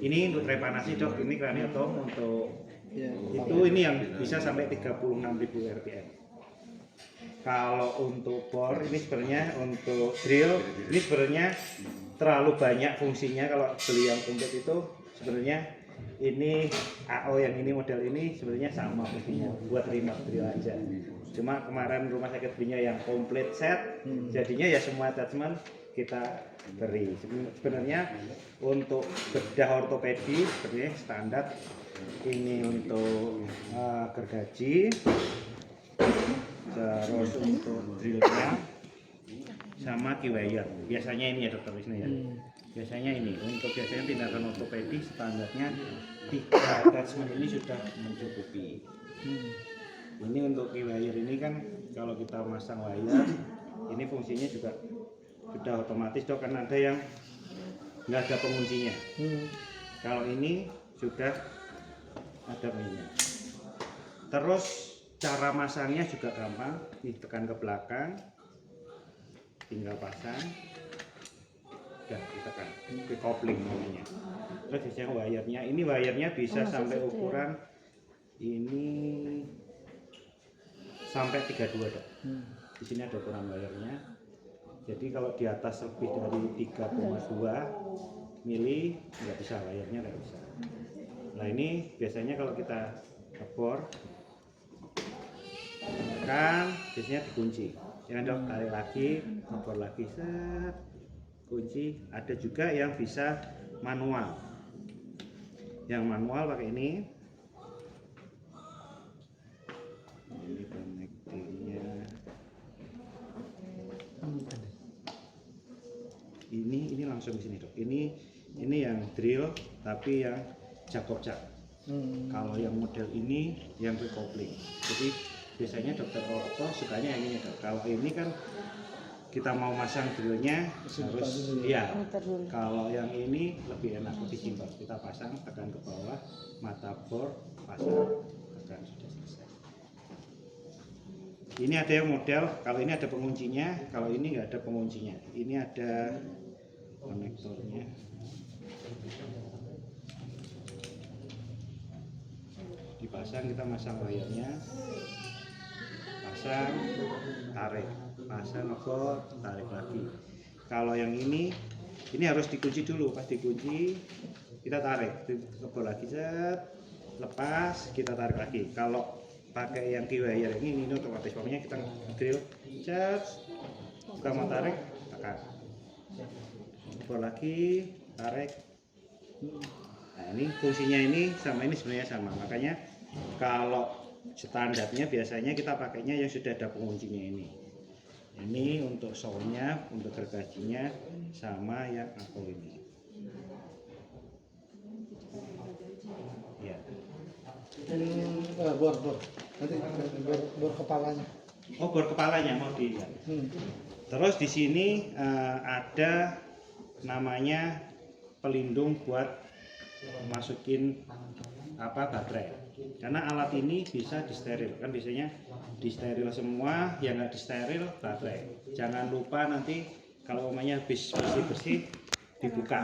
Ini untuk repanasi dok, ini craniotom untuk itu ini yang bisa sampai 36.000 rpm. Kalau untuk bor ini sebenarnya untuk drill ini sebenarnya terlalu banyak fungsinya. Kalau beli yang komplit itu sebenarnya ini AO yang ini model ini sebenarnya sama fungsinya buat remote drill aja. Cuma kemarin rumah sakit belinya yang komplit set, jadinya ya semua attachment kita beri. Sebenarnya untuk bedah ortopedi sebenarnya standar ini untuk gergaji, terus untuk drillnya sama keywire. Biasanya ini ya dokter Wisnu ya. Biasanya ini untuk biasanya tindakan ortopedi standarnya 3 attachment ini sudah mencukupi. Ini untuk keywire ini kan kalau kita masang wire ini fungsinya juga sudah otomatis dok, kan ada yang nggak ada penguncinya. Kalau ini sudah ada minyak. Terus cara masangnya juga gampang, ditekan ke belakang, tinggal pasang, dan ditekan, ke coupling namanya. Terus biasanya wire-nya, ini wire-nya bisa sampai ukuran ini sampai 32 dok. Di sini ada ukuran wire-nya. Jadi kalau di atas lebih dari 3,2 mili nggak bisa, wire-nya nggak bisa. Nah ini biasanya kalau kita ngebor kan biasanya dikunci. Jangan dok, tarik lagi, ngebor lagi, set, kunci. Ada juga yang bisa manual. Yang manual pakai ini. Ini connectingnya. Ini langsung di sini dok. Ini yang drill tapi yang Jacob Jack. Kalau yang model ini yang recoupling. Jadi biasanya dokter orto sukanya yang ini dok. Kalau ini kan kita mau masang drillnya harus ya. Kalau yang ini lebih enak, lebih simpel. Kita pasang, tekan ke bawah, mata bor, pasang, tekan, sudah selesai. Ini ada yang model, kalau ini ada penguncinya, kalau ini nggak ada penguncinya. Ini ada konektornya. Dipasang, kita masang wire-nya, pasang, tarik, pasang, ngebor, tarik lagi. Kalau yang ini harus dikunci dulu. Pas dikunci kita tarik, ngebor lagi, set, lepas, kita tarik lagi. Kalau pakai yang keywire ini otomatis, pokoknya kita drill, set, kita mau tarik, tekan, ngebor lagi, tarik. Nah ini fungsinya ini sama, ini sebenarnya sama. Makanya kalau standarnya biasanya kita pakainya yang sudah ada penguncinya ini. Ini untuk soundnya, untuk gergajinya sama yang aku ini. Ya. Bor nanti bor kepalanya. Oh, bor kepalanya mau dilihat. Terus di sini ada namanya pelindung buat masukin baterai. Karena alat ini bisa disteril, kan biasanya disteril semua, yang nggak disteril baterai. Jangan lupa nanti kalau umumnya habis bersih dibuka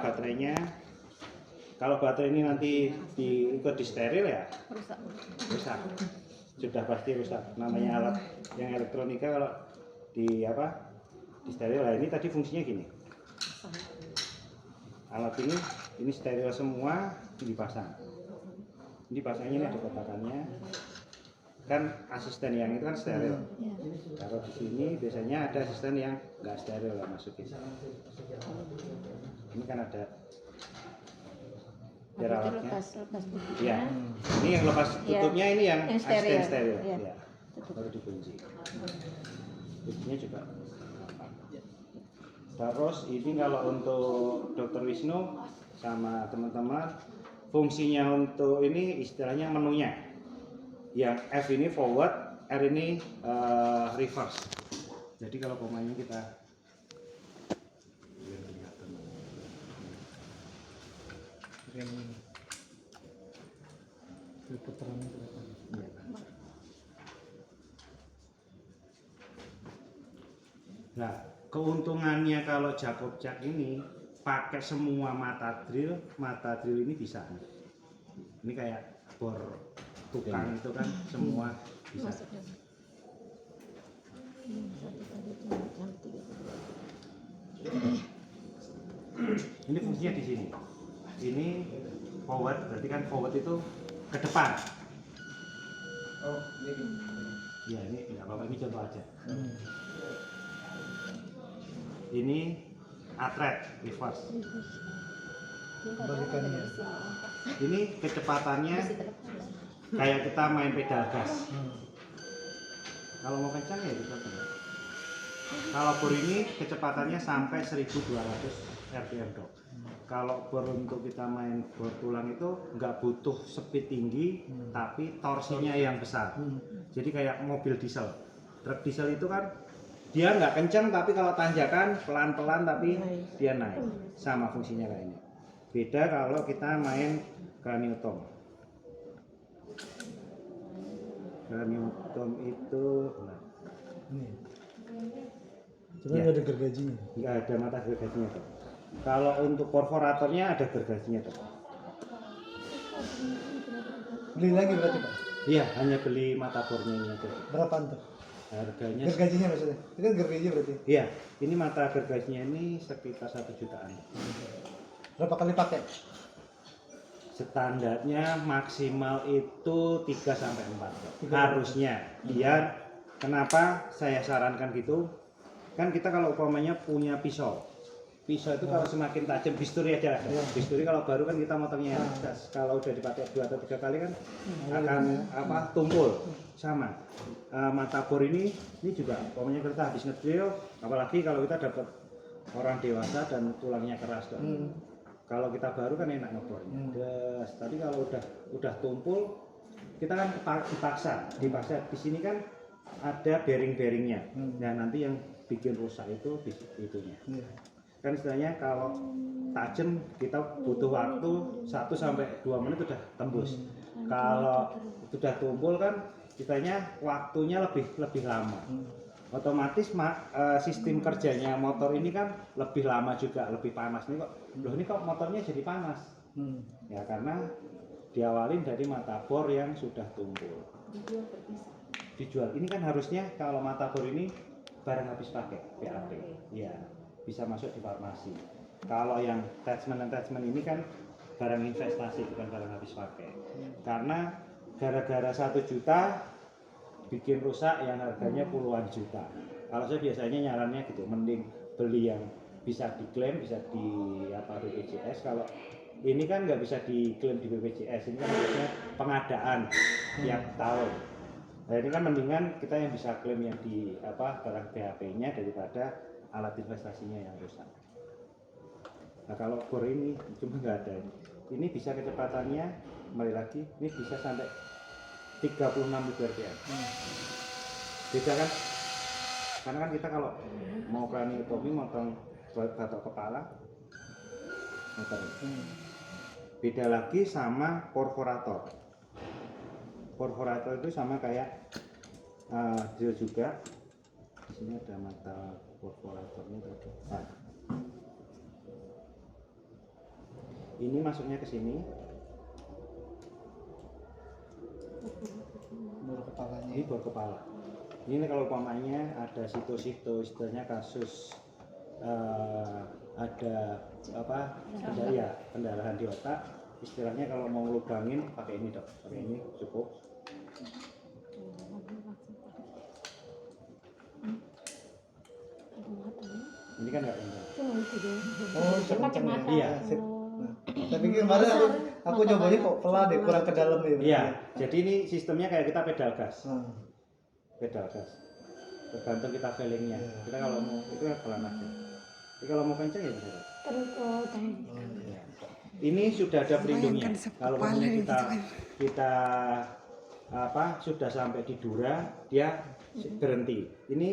baterainya. Kalau baterai ini nanti ikut disteril ya rusak, sudah pasti rusak. Namanya alat yang elektronika kalau disteril. Nah ini tadi fungsinya gini, alat ini steril semua, dipasang. Ini pasangnya, ini ada kotakannya. Kan asisten yang itu kan steril. Kalau di sini biasanya ada asisten yang nggak steril, nggak masukin. Ini kan ada alatnya. Ya, ini yang lepas tutupnya, ini yang asisten steril. Ya, baru dikunci. Kuncinya juga. Terus ini kalau untuk dokter Wisnu sama teman-teman, fungsinya untuk ini istilahnya menunya. Yang F ini forward, R ini reverse. Jadi kalau pemainnya kita nah, keuntungannya kalau Jacob Jack ini pakai semua mata drill ini bisa. Ini kayak bor tukang itu kan semua bisa. Ini fungsinya di sini. Ini forward, berarti kan forward itu ke depan. Oh, ini. Ya ini nggak apa-apa, ini contoh aja. Ini atret reverse. Kebalikannya. Ini kecepatannya kayak kita main pedal gas. Kalau mau kencang ya kita pelan. Kalau bor ini kecepatannya sampai 1200 rpm dok. Kalau bor untuk kita main bor tulang itu nggak butuh speed tinggi, tapi torsinya yang besar. Jadi kayak mobil diesel. Truk diesel itu kan dia nggak kencang, tapi kalau tanjakan pelan-pelan tapi dia naik. Sama fungsinya kayak ini. Beda kalau kita main Craniotom. Craniotom itu Ini. Cuma nggak ada gergajinya. nggak ada mata gergajinya tuh. Kalau untuk perforatornya ada gergajinya tuh. Beli lagi berarti Pak? Iya, hanya beli mata bornya ini aja. Berapaan tuh? Harganya Gergajinya maksudnya? Itu kan gergajinya berarti? iya, ini mata gergajinya ini sekitar 1 jutaan. Berapa kali pakai? Standarnya maksimal itu 3 sampai 4 harusnya. Biar kenapa saya sarankan gitu? Kan kita kalau umpamanya punya pisau itu kalau semakin tajam, bisturi aja lah. Bisturi kalau baru kan kita motongnya kalau udah dipakai 2 atau 3 kali kan akan tumpul. Sama mata bor ini juga umpamanya kita habis ngedrill, apalagi kalau kita dapat orang dewasa dan tulangnya keras dong. Kalau kita baru kan enak ngebornya. Tadi kalau udah tumpul kita kan dipaksa di sini kan ada bearing-bearingnya. Nah nanti yang bikin rusak itu itunya. Kan istilahnya kalau tajam kita butuh waktu 1 sampai 2 menit udah tembus. Kalau sudah tumpul kan kitanya waktunya lebih lama. Otomatis sistem kerjanya motor ini kan lebih lama juga, lebih panas. Ini kok motornya jadi panas? Ya karena diawalin dari mata bor yang sudah tumpul. Dijual. Ini kan harusnya kalau mata bor ini barang habis pakai BAT. Ya, bisa masuk di farmasi. Kalau yang attachment ini kan barang investasi, bukan barang habis pakai. Karena gara-gara 1 juta bikin rusak yang harganya puluhan juta. Kalau saya biasanya nyarannya gitu, mending beli yang bisa diklaim, bisa di BPJS. Kalau ini kan nggak bisa diklaim di BPJS, ini kan harusnya pengadaan tiap tahun. Nah ini kan mendingan kita yang bisa klaim yang di barang BHP-nya daripada alat investasinya yang rusak. Nah kalau bor ini cuma nggak ada. Ini bisa kecepatannya, kembali lagi, ini bisa sampai 36 rpm. Beda kan? Karena kan kita kalau mau craniotomy motong batok kepala motor. Beda lagi sama perforator. Perforator itu sama kayak drill juga. Di sini ada mata perforatornya tadi. Ini masuknya ke sini. Bor kepalanya. Ini bor kepala. Ini kalau umpamanya ada situ-situ istilahnya kasus ada pendarahan di otak, istilahnya kalau mau lubangin pakai ini dok, pakai ini cukup. Ini kan nggak kencang. Oh, kencang ya. Iya. Tapi kemarin aku cobain kok pelan deh, kurang ke dalam ya. Iya. Jadi ini sistemnya kayak kita pedal gas. Pedal gas. Tergantung kita feelingnya. Kita kalau mau itu kan pelan aja. Tapi kalau mau kencang ya bisa. Ini sudah ada pelindungnya. Kalau kita sudah sampai di dura, dia berhenti. Ini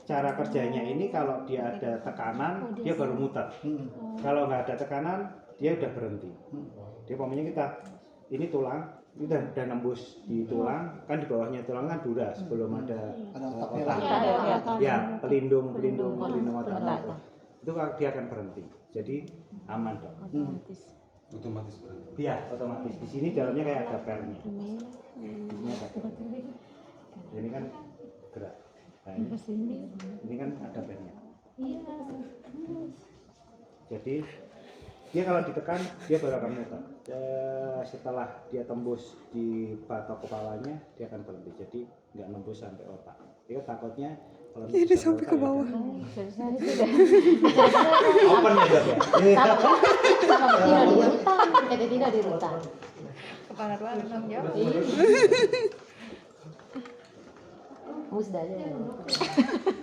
cara kerjanya ini kalau dia ada tekanan, dia baru muter. Kalau nggak ada tekanan, dia udah berhenti. Dia pokoknya kita ini tulang, ini udah nembus di tulang, kan di bawahnya tulang kan dura sebelum ada otak. Ya pelindung otak. itu dia akan berhenti. Jadi aman dok. Otomatis berhenti. Iya otomatis. Di sini dalamnya kayak ada pernya. Di sini ada per. Ini kan gerak. Nah, ini kan ada pernya. Jadi dia kalau ditekan dia baru akan muter. Setelah dia tembus di batok kepalanya dia akan berhenti. Jadi nggak nembus sampai otak. Dia takutnya kalau Ini sampai ke bawah. Open ya dok ya. Sama betina di hutan, kayak betina di hutan. Kepala ruangan tanggung jawab. Musda aja.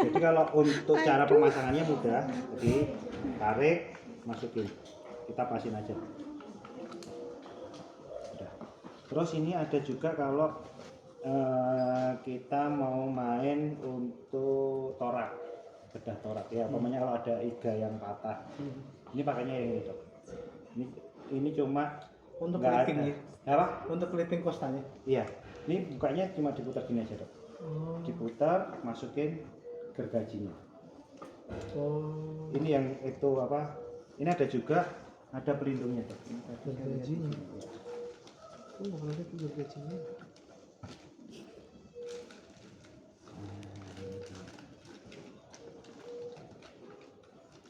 Jadi kalau untuk cara pemasangannya mudah. Jadi tarik, masukin, kita pasin aja. Udah. Terus ini ada juga kalau kita mau main untuk torak, bedah torak ya. Umpamanya kalau ada iga yang patah, ini pakainya yang ini dok. Ini cuma Untuk nggak clipping ada. ya? Apa? Untuk clipping kostanya. Iya. Ini bukanya cuma diputar gini aja dok. Diputar, masukin gergajinya. Oh. Ini yang itu apa? Ini ada juga ada pelindungnya dok. Gergajinya. Oh, kalau itu gergajinya.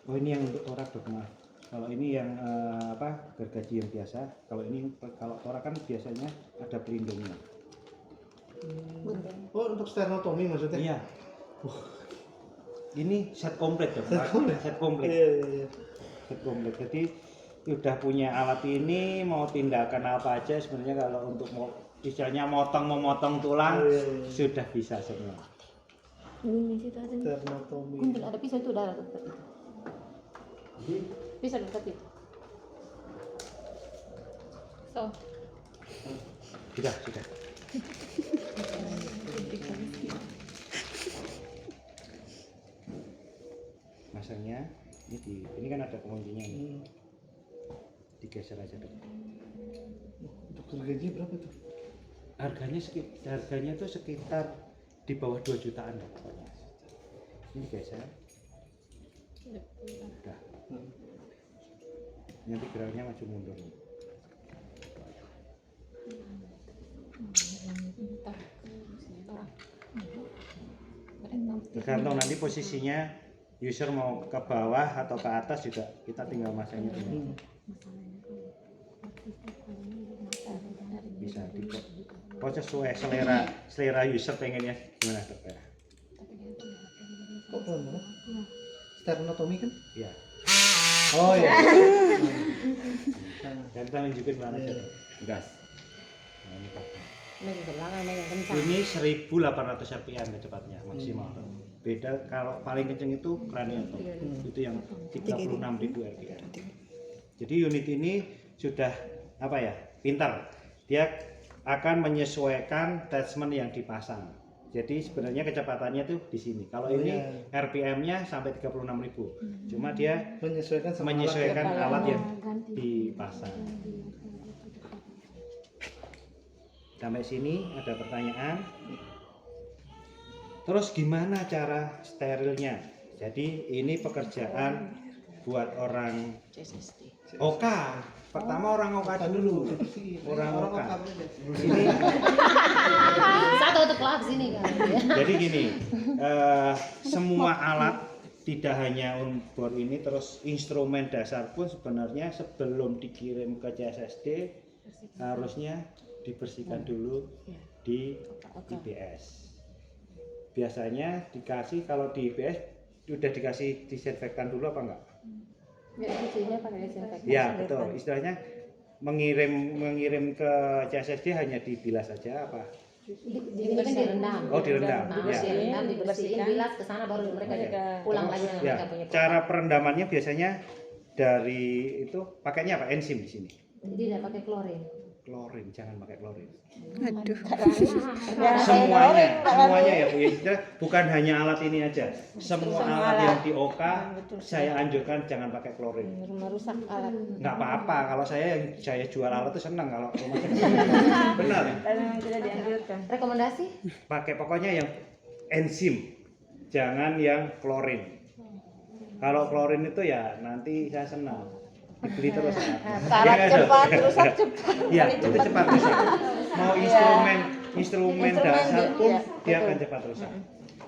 Oh ini yang untuk torak dok maaf. Kalau ini yang apa gergaji yang biasa. Kalau ini kalau torak kan biasanya ada pelindungnya. Oh, untuk sternotomi maksudnya? Iya. Ini set komplit dok. Set komplit. Iya, iya, iya. Set komplit. Jadi udah punya alat ini mau tindakan apa aja sebenarnya kalau untuk mau istilahnya memotong tulang sudah bisa semua. Ini situ ada. Sternotomi. Kumpul ada pisau itu darah dekat itu. Pisau dekat itu. So, Sudah. Masangnya ini kan ada penguncinya nih. Digeser aja dok. Untuk gergaji berapa tuh? Harganya tuh sekitar di bawah 2 jutaan dok. Pokoknya. Ini geser. Udah. Nanti geraknya maju mundur. Tergantung nanti posisinya user mau ke bawah atau ke atas juga kita tinggal masangnya ini. Bisa di sesuai selera user pengennya gimana dok ya? Kok belum? Sternotomi kan? Iya. Oh iya. Dan kita nunjukin mana aja dok. Gas. Nah, ini Pak. Megang belakang, megang kencang. Ini 1800 rpm kecepatnya maksimal. Beda kalau paling kenceng itu Craniator. Itu yang 36.000 rpm. Jadi unit ini sudah apa ya? Pintar. Dia akan menyesuaikan attachment yang dipasang. Jadi sebenarnya kecepatannya tuh di sini. Kalau ini RPM-nya sampai 36.000. Cuma dia menyesuaikan alat yang dipasang. Sampai sini ada pertanyaan. Terus gimana cara sterilnya? Jadi ini pekerjaan buat orang OK. Pertama orang OK dulu. Orang OK. Ini Satu untuk kelas sini kan. jadi gini, semua alat tidak hanya onboard ini, terus instrumen dasar pun sebenarnya sebelum dikirim ke CSSD harusnya dibersihkan dulu di IPS. Biasanya dikasih kalau di IPS udah dikasih disinfektan dulu apa enggak? Ya betul. Istilahnya mengirim ke CSSD hanya dibilas saja apa? Direndam. Oh direndam. Ya. Direndam, dibersihin, bilas ke sana baru mereka pulang lagi dengan Ya. mereka punya. Cara perendamannya biasanya dari itu pakainya apa? Enzim di sini. Tidak pakai klorin. Klorin, jangan pakai klorin. aduh. Semuanya ya Bu. Ya, bukan hanya alat ini aja. Semua alat yang di OK saya anjurkan jangan pakai klorin. Merusak alat. Nggak apa-apa, kalau saya jual alat itu senang kalau benar. Tidak dianjurkan. Rekomendasi? Pakai pokoknya yang enzim, jangan yang klorin. Kalau klorin itu ya nanti saya senang dibeli terus. Syarat Iya, cepat, rusak cepat. Iya, Beli itu cepat rusak. Mau instrumen dasar pun iya, dia betul. akan cepat rusak.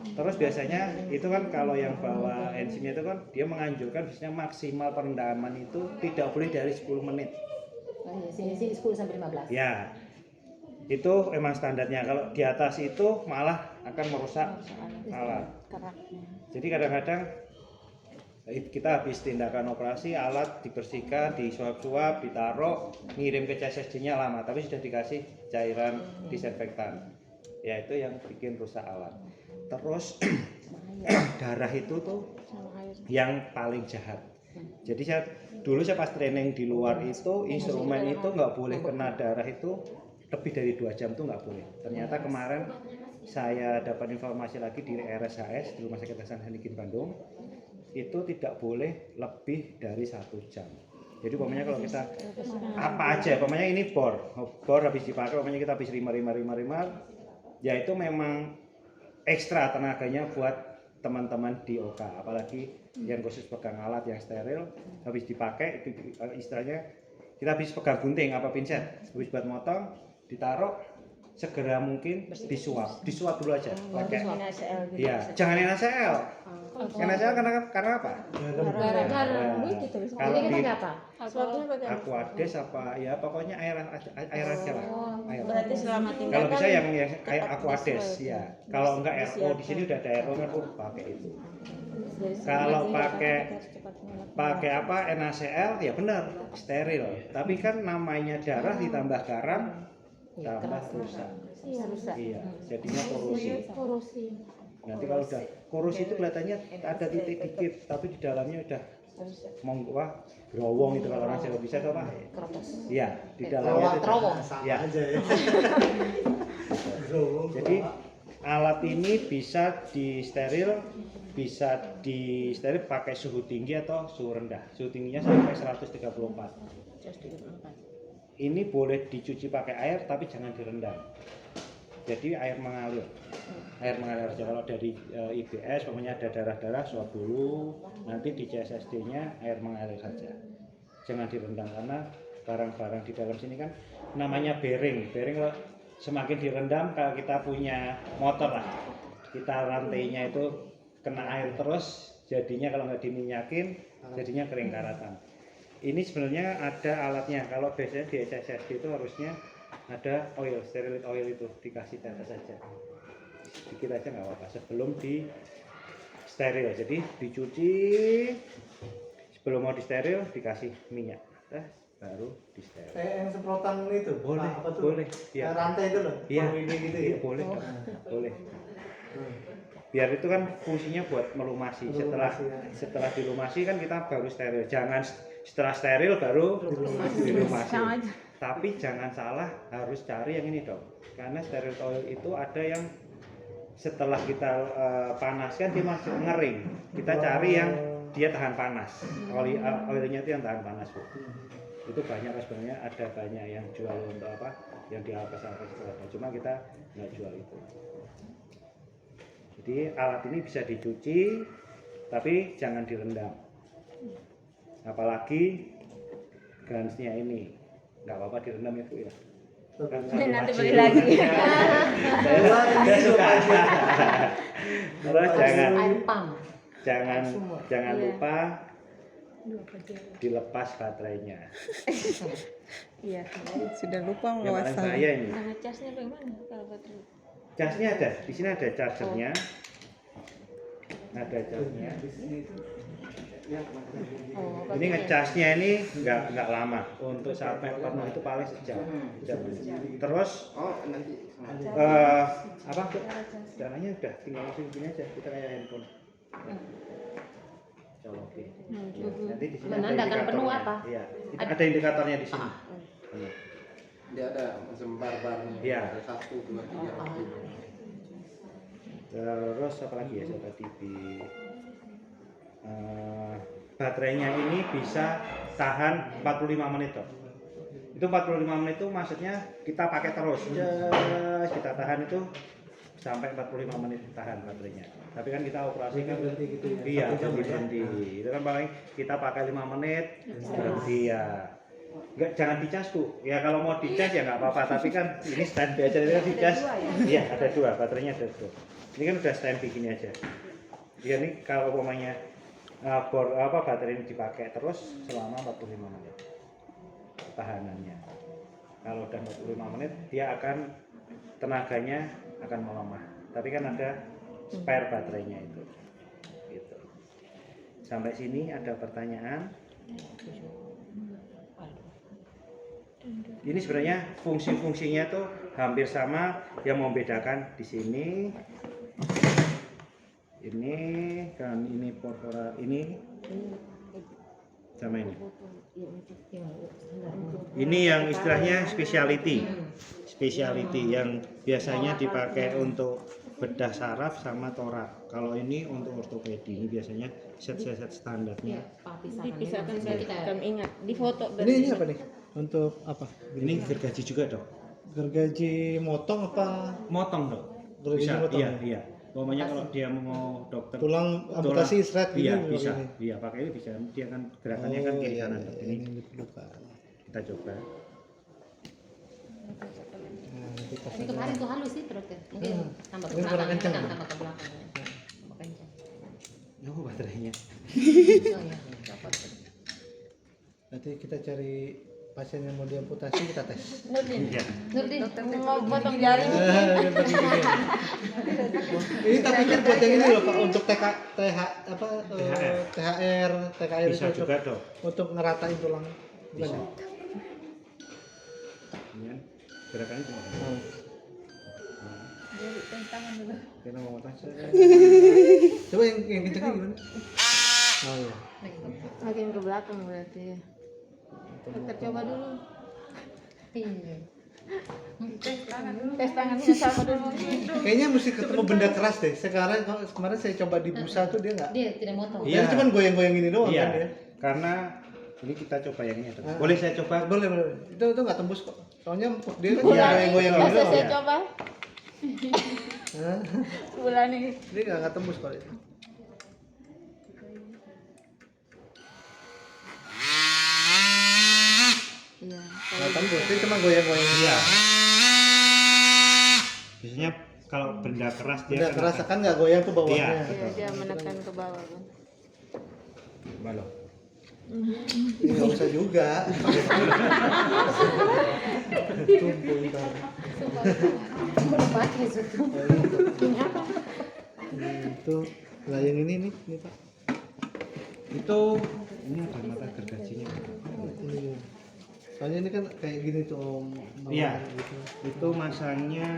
Terus biasanya itu kan kalau yang bawa enzimnya itu kan dia menganjurkan biasanya maksimal perendaman itu tidak boleh dari 10 menit. Oh iya, sini 10 sampai 15. Ya, itu emang standarnya. Kalau di atas itu malah akan merusak alat. Keraknya. Jadi kadang-kadang kita habis tindakan operasi, alat dibersihkan, disuap-suap, ditaruh, ngirim ke CSSD-nya lama, tapi sudah dikasih cairan disinfektan. Ya itu yang bikin rusak alat. Terus darah itu tuh yang paling jahat. Jadi dulu saya pas training di luar itu instrumen itu nggak boleh kena darah itu lebih dari 2 jam tuh nggak boleh. Ternyata kemarin saya dapat informasi lagi di RSHS di Rumah Sakit Hasan Sadikin Bandung itu tidak boleh lebih dari 1 jam. Jadi umpamanya kalau kita apa aja, umpamanya ini bor habis dipakai, umpamanya kita habis rimar, ya itu memang ekstra tenaganya buat teman-teman di OK, apalagi yang khusus pegang alat yang steril habis dipakai itu istilahnya kita habis pegang gunting apa pinset habis buat motong ditaruh segera mungkin disuap dulu aja pakai ya jangan NaCl. NaCl karena apa? Kalau di Aquades apa ya pokoknya air aja lah. Berarti selama tindakan Kalau bisa yang kayak Aquades ya. Kalau enggak RO di sini udah ada RO kan pakai itu. Kalau pakai apa NaCl ya benar steril. Tapi kan namanya darah ditambah garam tambah rusak. Iya, jadinya korosi. Nanti kalau udah korosi itu kelihatannya ada titik dikit, tapi di dalamnya udah growong itu kalau orang Jawa bisa tuh apa? Iya, di dalamnya itu. Iya. Jadi alat ini bisa disteril pakai suhu tinggi atau suhu rendah. Suhu tingginya sampai 134. Ini boleh dicuci pakai air tapi jangan direndam. Jadi air mengalir aja. Kalau dari IBS pokoknya ada darah-darah suap dulu, nanti di CSSD-nya air mengalir saja. Jangan direndam karena barang-barang di dalam sini kan namanya bearing kalau semakin direndam kalau kita punya motor lah, kita rantainya itu kena air terus, jadinya kalau nggak diminyakin jadinya kering karatan. Ini sebenarnya ada alatnya. Kalau biasanya di CSSD itu harusnya ada steril oil itu dikasih tetes saja, sedikit aja nggak apa-apa sebelum di steril. Jadi dicuci sebelum mau di steril dikasih minyak, baru di steril. Yang semprotan itu Boleh, apa tuh? boleh. Ya. Rantai itu loh. Iya, Ini gitu ya. boleh, boleh. Biar itu kan fungsinya buat melumasi. Setelah dilumasi kan kita baru steril. Jangan setelah steril baru dilumasi. Tapi jangan salah, harus cari yang ini dong. Karena steril oil itu ada yang setelah kita panaskan dia masih ngering. Kita cari yang dia tahan panas. Oilnya itu yang tahan panas, Bu. Itu banyak sebenarnya, ada banyak yang jual untuk apa? Yang di alkes-alkes itu ada. Cuma kita nggak jual itu. Jadi alat ini bisa dicuci, tapi jangan direndam. Apalagi gansnya ini. Nggak apa-apa direndam ya Bu ya. nanti beli lagi. Saya suka. Terus Air pump. jangan lupa dilepas baterainya. Iya. Sudah lupa Yang paling wawasan. bahaya ini. Nah, casnya bagaimana kalau baterai? Casnya ada, di sini ada chargernya. Ada chargernya. Ini ngecasnya ini nggak lama, untuk sampai penuh itu paling sejam. Terus apa caranya udah tinggal langsung gini aja, kita kayak handphone. Colokin. Nanti di sini ada Menandakan penuh indikatornya. apa? Iya, ada indikatornya di sini. Dia ada macam bar-barnya. Iya. Ada 1, 2, 3. Terus apa lagi ya saya tadi baterainya ini bisa tahan 45 menit toh. Itu 45 menit itu maksudnya kita pakai terus. Kita tahan itu sampai 45 menit tahan baterainya. Tapi kan kita operasi kan berhenti gitu ya. iya, Satu jam ya. berhenti. Itu kan paling kita pakai 5 menit berhenti ya. Enggak, jangan dicas tuh. Ya kalau mau dicas ya nggak apa-apa, tapi kan ini stand aja ini kan dicas. Iya, ada 2, baterainya ada 2. Ini kan udah stand begini aja. Ya nih kalau umpamanya baterai ini dipakai terus selama 45 menit tahanannya. Kalau udah 45 menit dia akan tenaganya akan melemah. Tapi kan ada spare baterainya itu. Gitu. Sampai sini ada pertanyaan? Ini sebenarnya fungsi-fungsinya tuh hampir sama, yang membedakan di sini. Ini kan ini porpora ini sama ini. Ini yang istilahnya specialty yang biasanya dipakai untuk bedah saraf sama torak. Kalau ini untuk ortopedi, ini biasanya set-set standarnya. Dipisahkan berarti kami ingat di foto Ini apa nih? Untuk apa? Ini gergaji juga dok. Gergaji motong apa? Motong dok. Gergaji Bisa, motong. iya. Pokoknya kalau dia mau dokter Tulang amputasi shred iya gini bisa, ini. iya pakai ini bisa. Dia kan gerakannya kan kiri kanan. Dok. Ini Ini diperlukan. kita coba. Nah, nanti pas Ini kemarin tuh halus sih dokter. Mungkin tambah ke Ini kurang belakang, kencang, kan, ya? tambah ke belakang. Tambah kencang. Oh baterainya. Oh ya, dapat. nanti kita cari pasien yang mau diamputasi, kita tes. Nurdin. Iya. Nurdin, Mau potong jari. Ini tak pikir buat yang ini loh Pak, untuk THR Bisa itu juga dok. untuk ngeratain tulang. Bisa. Bukan? Ini kan gerakannya cuma. Oh. Jadi tangan dulu. Kita mau tas. Coba yang kencengnya gimana? Oh iya. Makin ke belakang berarti ya. Dokter coba dulu. Iya. Tes tangannya sama dulu. Kayaknya mesti ketemu benda keras deh. Sekarang kemarin saya coba di busa tuh dia nggak. Dia tidak motong. Iya. Dia cuman goyang-goyang gini doang Iya. kan dia. Karena ini kita coba yang ini dok. Ah. Boleh saya coba? Boleh. Itu nggak tembus kok. Soalnya dia kan Iya. goyang-goyang gini Masa doang. saya Iya. coba Hah? bulan ini. Dia nggak tembus kok. Iya. Nggak tembus. Dia cuma goyang-goyang. Iya. Biasanya kalau benda keras dia Benda kan keras akan- kan nggak goyang tuh Iya. bawahnya. Iya, dia menekan ke bawah kan. Balok. Ini nggak usah juga. Tumpul ntar. Udah pakai itu. Ini apa? Itu lah yang ini nih Pak. Itu ini ada mata gergajinya. Ini. Soalnya ini kan kayak gini tuh Om. Iya. Gitu. Itu masangnya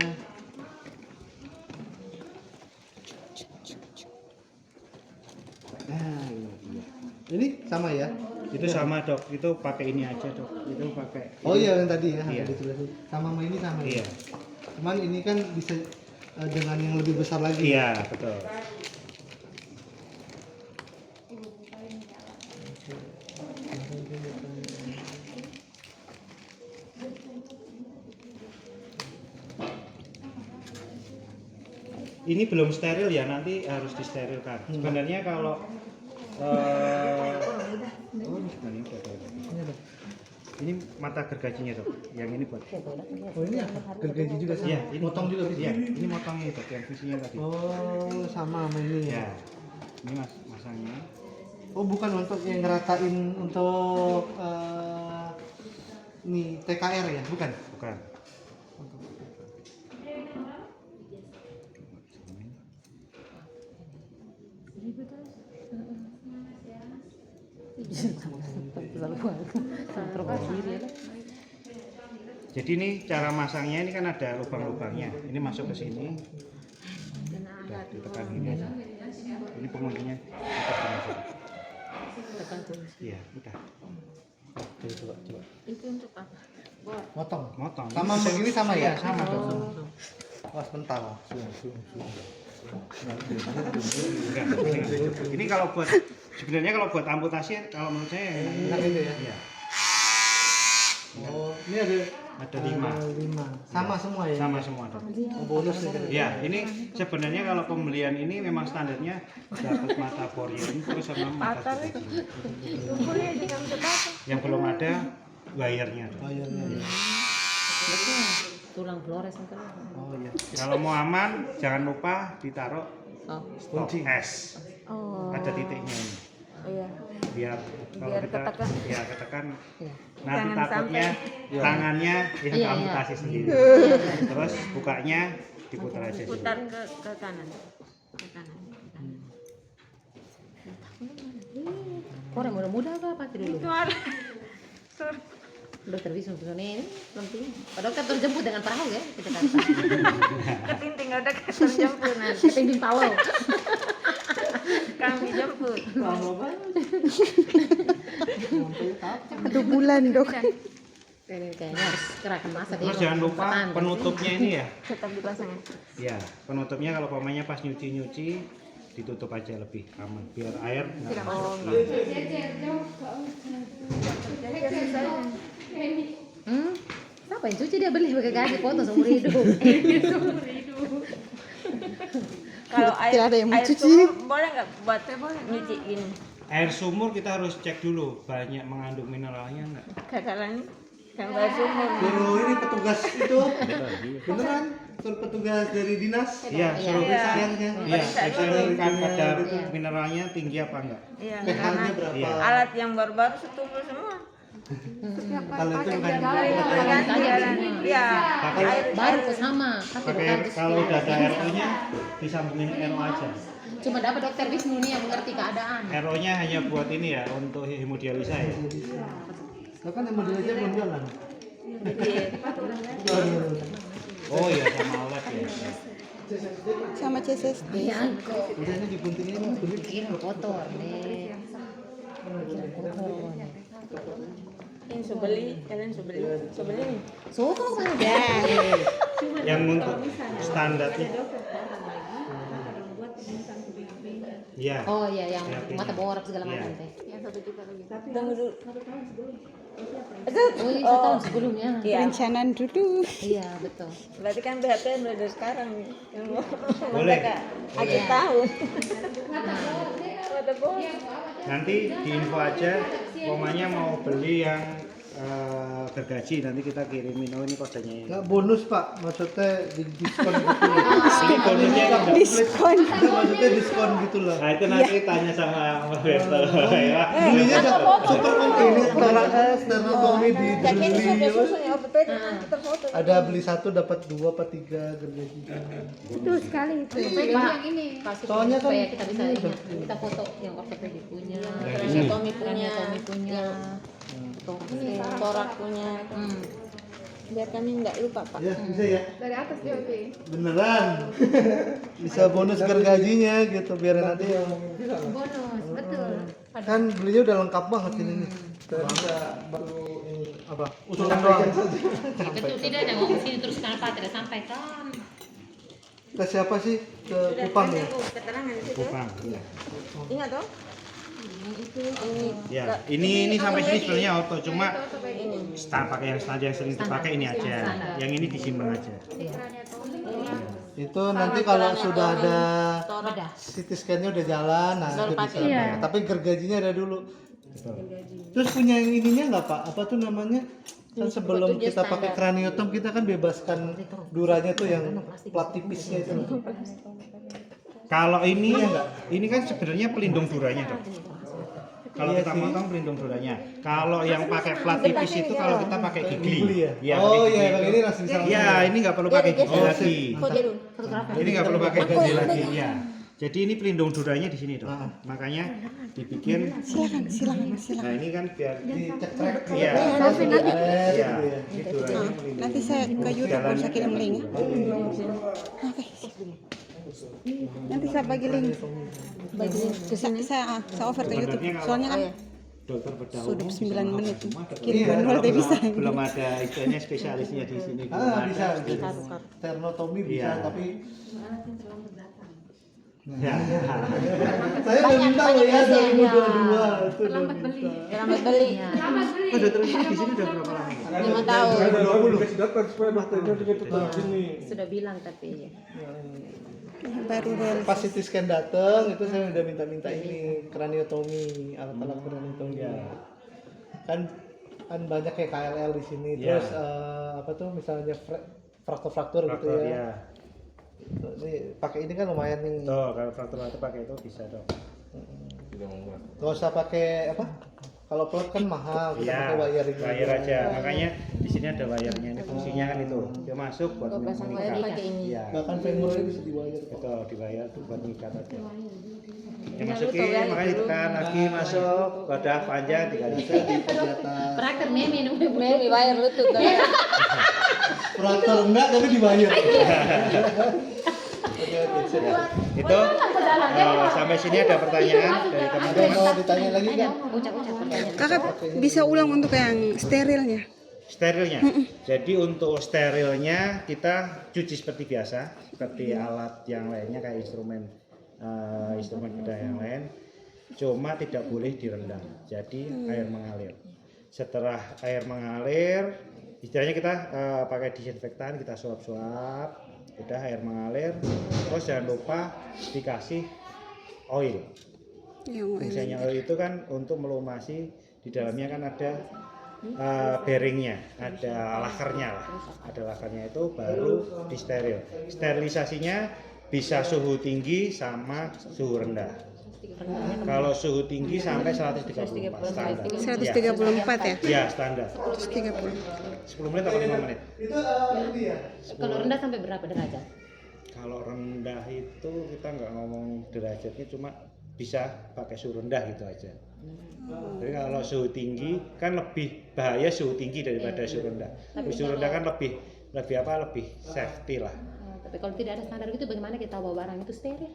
Nah, ini dia. Ini sama ya? itu sama dok, itu pakai ini aja dok, itu pakai. Oh iya yang tadi ya, Iya. ada dijelasin. Sama ini sama ya. Iya, Cuman ini kan bisa dengan yang lebih besar lagi. iya betul. Ini belum steril ya, nanti harus disterilkan. Sebenarnya kalau sebenarnya udah ada. Ini ada. Ini mata gergajinya dok, yang ini buat. Oh ini apa? Gergaji juga sama. Iya, ini Motong juga bisa. Iya, ini motongnya dok, yang fungsinya tadi. Oh, sama ini ya. Ya, ini masangnya. Oh, bukan untuk yang ngeratain untuk nih TKR ya, bukan? Bukan. Jadi ini cara masangnya ini kan ada lubang-lubangnya. Ini masuk ke sini. Udah ditekan gini aja. Ini pengundinya tekan sini. Iya, udah. Coba. Itu untuk apa? Buat Motong. Motong. Sama begini sama ya? Iya, sama dok. Wah, sebentar. Enggak. Ini kalau buat sebenarnya kalau buat amputasi kalau menurut saya yang Enak itu ya. Iya. Oh, ini ada Ada 5. 5. Sama semua ya? Sama semua, Dok. Oh, bonus ya. Ya, ini sebenarnya kalau pembelian ini memang standarnya dapat mata Porion terus sama mata deteksi. Kumpulnya juga udah bagus. Yang belum ada wire-nya. Dok. Oh iya. Tulang Flores kan. Oh iya. Kalau mau aman, jangan lupa ditaruh Oh. stop S. Oh. Ada titiknya ini. Oh iya. Biar kalau Biar kita ketekan. ya ketekan Iya. nanti Jangan takutnya sampai. tangannya yang Iya, kamu iya. kasih sendiri. Terus bukanya diputar aja dulu. Putar ke kanan. Ke kanan. Orang muda-muda apa pasti dulu. Itu ada. Dokter Wisnu ini penting. Pak dokter terjemput dengan perahu ya kita kata. Ketinting udah terjemput nanti. Ketingin Palau. Kami jemput. Lama banget. Sampai kapan? 1 bulan dok. Ini kayaknya harus kerahkan masa deh. Terus jangan lupa penutupnya ini ya. Tetap dipasang ya. Ya, penutupnya kalau pamanya pas nyuci-nyuci ditutup aja lebih aman biar air nggak masuk. Siapa yang cuci dia beli pakai gaji foto seumur hidup. Kalau air Tidak ada yang mau air cuci. sumur boleh nggak buat nyuci ini? Air sumur kita harus cek dulu banyak mengandung mineralnya nggak. Kakalan yang air sumur. Suruh ini petugas itu beneran suruh petugas dari dinas Iya, suruh Iya. periksa. airnya Iya, Periksa periksa dulu. dulu kan kadar Iya. mineralnya tinggi apa enggak. Iya. pH-nya Karena berapa Iya. alat yang baru-baru setumpul semua. kalau itu bukan Ganti jalan. Iya. Air Baru sama, tapi Pakai bukan kalau udah ada RO-nya disambungin RO aja. cuma dapat dokter Wisnu nih yang mengerti keadaan. RO-nya hanya buat ini ya untuk hemodialisa ya. lo kan yang modelnya belum jalan Iya. Oh iya sama alat ya. Sama CSSD. Iya, kok. udah ini diguntingin kulit Pikiran kotor nih. Pikiran kotor. Ini sebeli, kalian sebeli. Sebeli nih. Suka kan? Yang untuk standarnya. Iya. Oh iya yang Terapi. mata borak segala Iya. macam teh. Yang 1 juta lagi. Tunggu dulu. Oh iya setahun sebelumnya. Iya. Perencanaan dulu. Iya betul. Berarti kan BHP mulai dari sekarang. Boleh. Akhir tahun. Ada bos. Nanti diinfo aja pokoknya mau beli yang gergaji nanti kita kirimin. Oh ini kodenya ya. nggak bonus pak maksudnya di diskon gitu loh Ini bonusnya kan nggak? Diskon. Nggak, maksudnya diskon gitu loh Nah itu nanti tanya sama Mas Berto ya. belinya super ini sternotomi di Jadi ini beli sudah susunya ortopedi kita foto. ada beli 1 dapat 2 apa 3 gergaji Betul sekali itu. Pak, kasih Soalnya kan supaya kita bisa kita foto yang ortopedi punya, Tommy punya. Tommy punya. Torak punya. Biar kami nggak lupa pak. ya bisa ya Dari atas dia oke. beneran bisa bonus gergajinya gitu biar nanti yang Bonus, betul. kan belinya udah lengkap banget ini nih bisa baru ini apa usulan doang Betul tidak ada ngomong sini terus kenapa tidak sampaikan? ke siapa sih ke Kupang ya Keterangan di situ. Kupang. Ingat toh? Ini. Ya, ini sampai sini sebenarnya auto cuma Ini. pakai yang standar yang sering dipakai ini aja. Yang ini disimpan aja. itu nanti kalau sudah ada Bedah. CT scan-nya udah jalan nah itu bisa Iya. tapi gergajinya ada dulu terus punya yang ininya nggak pak apa tuh namanya kan sebelum kita pakai craniotom kita kan bebaskan duranya tuh yang plat tipisnya itu Kalau ini kan sebenarnya pelindung duranya dong. Kalau Iya kita sih. potong pelindung duranya. Kalau yang pakai plat tipis itu kalau kita pakai gigli. Gigli ya? Iya, Oh pakai iya, gigli pakai itu. ini langsung bisa Iya, ini nggak perlu pakai gigli lagi. Foto dulu. Ini nggak perlu pakai gigli lagi ya. Jadi ini pelindung duranya di sini dong. Ah. Makanya dibikin. Silakan. Nah ini kan biar dicek-cek Iya. nanti Iya. gitu ya. Ini duranya pelindung. Nanti saya ke YouTube Jalan. saya kirim link ya. Oke. Nanti saya bagi link. Saya over ke YouTube. Sebenarnya kalau Soalnya kan dokter bedah sudah umum 9 menit. semua ada. Kirim Iya, manual kalau dia bisa. belum ada istilahnya spesialisnya di sini. belum Ah ada. bisa sternotomi bisa Iya. tapi Ya. Saya udah minta loh ya 2022 itu udah Terlambat beli. minta. Terlambat beli. Selamat beli. Oh, dokter di sini udah berapa lama? 5 tahun. Kasih datang supaya dokternya juga tetap di sini. Sudah bilang tapi Baru rilis. Pas CT scan dateng itu saya udah minta ini craniotomy, alat-alat craniotomy. Kan banyak kayak KLL di sini. Iya. Terus apa tuh misalnya fraktur gitu Faktor, ya. Ini pakai ini kan lumayan nih. Tuh, kalau faktor itu pakai itu bisa dong. Gak usah pakai apa? Kalau plot kan mahal, kita Iya, pakai wiring wire aja. Makanya di sini ada wirenya. Ini fungsinya kan itu. Dia masuk buat pasang mengikat. wire pakai ini. Iya. Bahkan femurnya bisa di wire. Itu di wire tuh buat mengikat aja. Ya Jangan masukin, lupa wire makanya dulu. ditekan lagi masuk, wadah panjang tinggal di Praktek meme minum Memi bayar lutut. Fraktur enggak tapi di wire. Itu sampai sini ada pertanyaan dari Ada teman-teman. mau ditanya lagi nggak? Ucap-ucap pertanyaan. Kakak bisa ulang untuk yang sterilnya? Sterilnya. Jadi untuk sterilnya kita cuci seperti biasa, seperti alat yang lainnya kayak instrumen bedah yang lain. Cuma tidak boleh direndam. Jadi air mengalir. Setelah air mengalir, istilahnya kita pakai disinfektan, kita suap-suap. Udah air mengalir. Terus jangan lupa dikasih oil. Yang Fungsinya oil itu kan untuk melumasi, di dalamnya kan ada bearingnya, ada lakernya lah. Ada lakernya itu baru disteril. Sterilisasinya bisa suhu tinggi sama suhu rendah. Kalau suhu tinggi sampai 134 standar. 134 ya? Ya, standar. 130. 10 menit atau 5 menit. Itu ini ya. Kalau rendah sampai berapa derajat? Kalau rendah itu kita nggak ngomong derajatnya, cuma bisa pakai suhu rendah gitu aja. Jadi kalau suhu tinggi kan lebih bahaya suhu tinggi daripada suhu rendah. Suhu rendah kan lebih safety lah. Tapi kalau tidak ada standar gitu bagaimana kita bawa barang itu steril?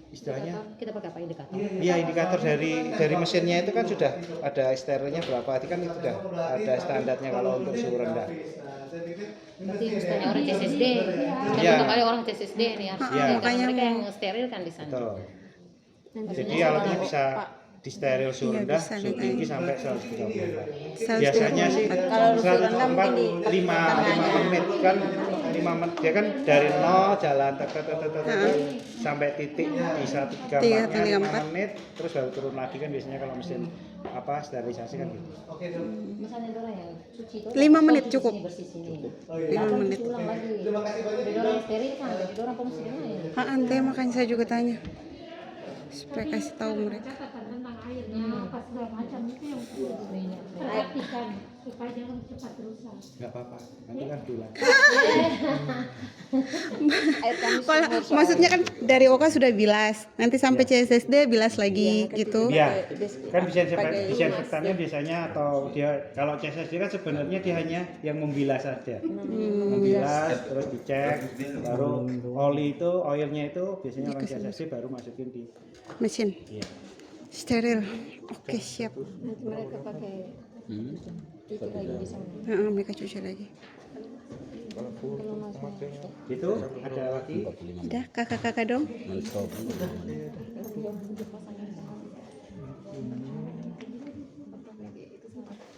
Istilahnya Kita pakai apa indikator? iya, indikator dari mesinnya itu kan sudah ada sterilnya berapa. Tadi kan itu sudah ada standarnya kalau untuk suhu rendah. Berarti misalnya orang CSSD, kan Iya. kembali orang CSSD nih ya. Iya. Karena mereka yang steril kan di sana. Betul. Jadi alatnya bisa disteril suhu Iya, rendah, bisa, suhu Dek. tinggi sampai 134. 134. Biasanya sih Kalau suhu rendah mungkin di 5 menit kan 5 menit dia kan dari 0 jalan sampai titik di 134 Tiga nya atau 5 menit terus baru turun lagi kan biasanya kalau mesin sterilisasi kan gitu. Misalnya orang yang cuci itu 5 menit cukup. bersih sini. 5 menit. Ulang lagi. Jadi orang steril kan, jadi orang fungsi lain. Ante makanya saya juga tanya. Supaya kasih tahu mereka. tentang airnya apa segala macam itu yang perhatikan supaya jangan cepat rusak. Nggak apa-apa, nanti kan bilang. Kalau maksudnya kan dari Oka sudah bilas, nanti sampai CSSD bilas lagi gitu. Iya, kan disinfektannya biasanya atau dia kalau CSSD kan sebenarnya dia hanya yang membilas saja. Membilas terus dicek, baru oilnya itu biasanya orang CSSD baru masukin di Mesin iya. steril. Oke, siap. Nanti mereka pakai itu lagi di sana. Mereka cuci lagi. Itu ada lagi. Udah, kakak-kakak dong.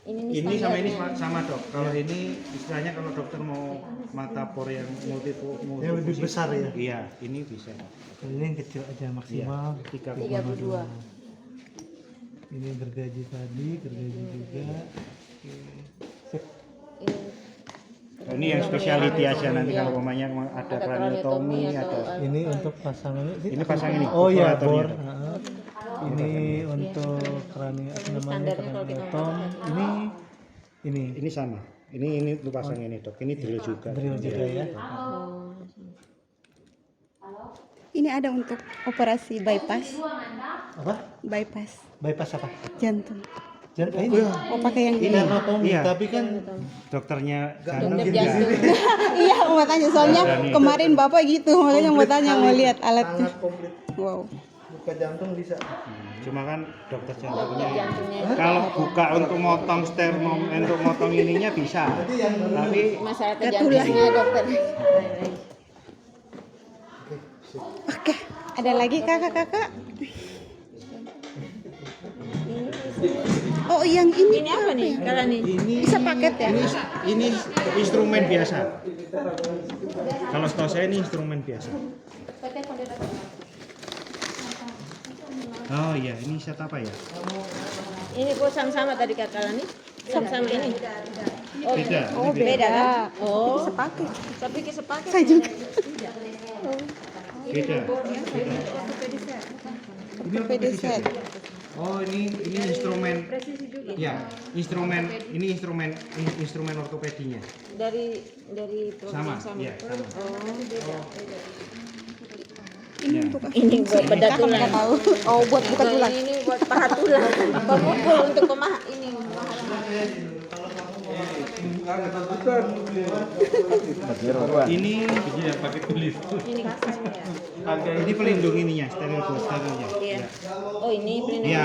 Ini sama ini sama dok. Kalau ini istilahnya kalau dokter mau mata por yang Yang lebih besar ya. Iya, ini bisa. Ini yang kecil aja maksimal 32. Ini gergaji tadi, gergaji juga. Sip. Ini yang speciality aja nanti kalau umpamanya ada craniotomy, ada Ini untuk pasangannya. ini pasang ini. Oh iya, operatornya. bor. Ini untuk krani apa namanya? Kraniotom. Ini Ini sama. Ini untuk pasang ini dok. Ini drill juga. drill juga ya. Ini ada untuk operasi bypass. Apa? Bypass Bypass apa? jantung. Jangan ini. Oh, pakai yang ini. Kraniotomi, Iya. tapi kan Dokternya mungkin jantung di sini Iya, mau tanya soalnya kemarin Bapak gitu, makanya mau tanya mau lihat alatnya. sangat komplit. Wow. Buka jantung bisa. cuma kan dokter jantungnya kalau buka untuk motong untuk motong ininya bisa, tapi Masalah ke Ketulah. jantungnya dokter. Oke, ada lagi kakak-kakak? Oh, yang ini Ini apa nih? Kalau nih. Bisa paket ya? Ini instrumen biasa. Kalau setahu saya ini instrumen biasa. Oh iya, ini set apa ya? Ini kok sama-sama tadi Kak Kalani? Sama-sama ini. Oh, Beda. Oh, ini beda kan? Oh, Sepaket. tapi ke sepaket. Saya juga. Beda. Ortopedi set. Oh ini instrumen. Ya, instrumen ortopedinya. Dari Sama, program ya sama. Ini Ya. untuk apa? Ini buat bedah Kakak tulang. nggak tahu. Oh, buat bukan tulang. Ini buat paha tulang. Pemukul untuk pemah ini. Ini Ini kasarnya. ini pelindung ininya, steril buat sterilnya. Iya. Oh, ini Iya, pelindungnya.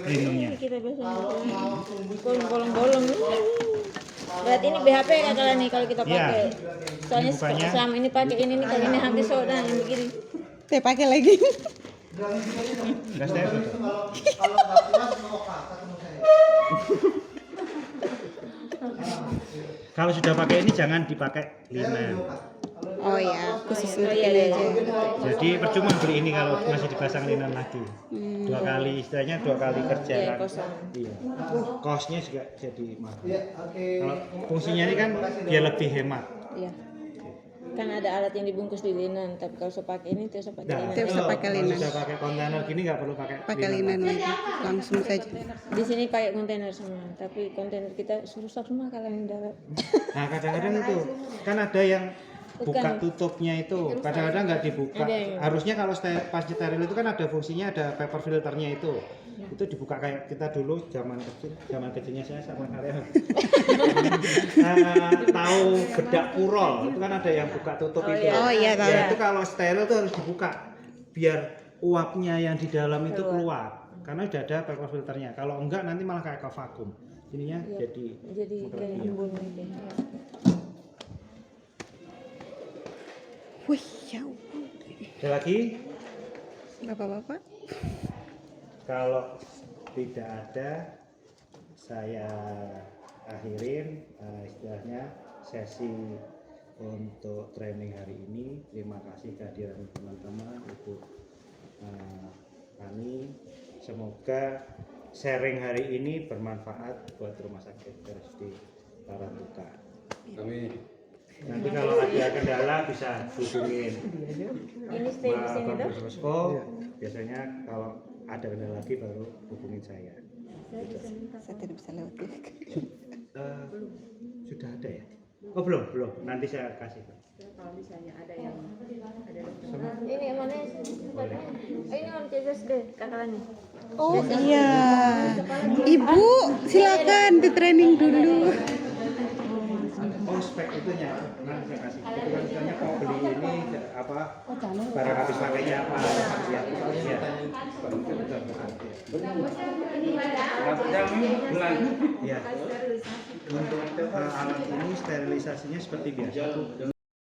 pelindungnya. Ini kita biasanya bolong-bolong. Berarti ini BHP Kak Kalani kalau kita Iya. pakai. Soalnya Ini bukanya. selama ini pakai ini nih kalau ini habis soda yang begini. Saya pakai lagi. Enggak steril. Kalau sudah pakai ini jangan dipakai linen. Oh ya, khusus untuk iya, ini iya. aja. Jadi percuma beli ini kalau masih dipasang linen lagi. Dua kali istilahnya 2 kali kerja Iya, kan. kosong. Iya. Kosnya juga jadi mahal. Kalau fungsinya ini kan biar lebih hemat. Iya. Kan ada alat yang dibungkus di linen, tapi kalau saya pakai ini tidak usah pakai Nah, linen. Tidak usah pakai kalau linen. sudah pakai kontainer gini nggak perlu pakai Pakai linen lagi. Langsung saja. Di sini pakai kontainer semua, tapi kontainer kita rusak semua kalau yang darat. Nah kadang-kadang itu kan ada yang buka Bukan. tutupnya itu kadang-kadang nggak dibuka. Ada yang- Harusnya kalau pas steril itu kan ada fungsinya, ada paper filternya itu dibuka kayak kita dulu zaman kecilnya saya sama kalian tahu bedak purol itu kan ada yang buka tutup itu. Oh iya, tahu. Ya, itu kalau steril itu harus dibuka biar uapnya yang di dalam itu keluar karena udah ada paper filternya. Kalau enggak nanti malah kayak ke vakum. Ininya jadi kayak embun gitu. Wih, ya ampun. ada lagi. Bapak-bapak. Kalau tidak ada, saya akhirin istilahnya sesi untuk training hari ini. Terima kasih kehadiran teman-teman, Ibu Ani. Semoga sharing hari ini bermanfaat buat Rumah Sakit RSUD Tarantuka. Amin. Nanti kalau ada kendala bisa hubungin Ini stay di sini Bang tuh. Rusko. Biasanya kalau ada kendala lagi baru hubungin saya. Saya tidak bisa lewat. Sudah ada ya? Oh belum. Nanti saya kasih. Ini yang mana? Ini on CSD Kak Kalani. Oh iya. Ibu, silakan di training dulu. Oh spek itunya nanti saya kasih. Itu kan misalnya mau beli ini apa barang habis pakainya apa? Ya. Ya. Untuk alat ini sterilisasinya seperti biasa.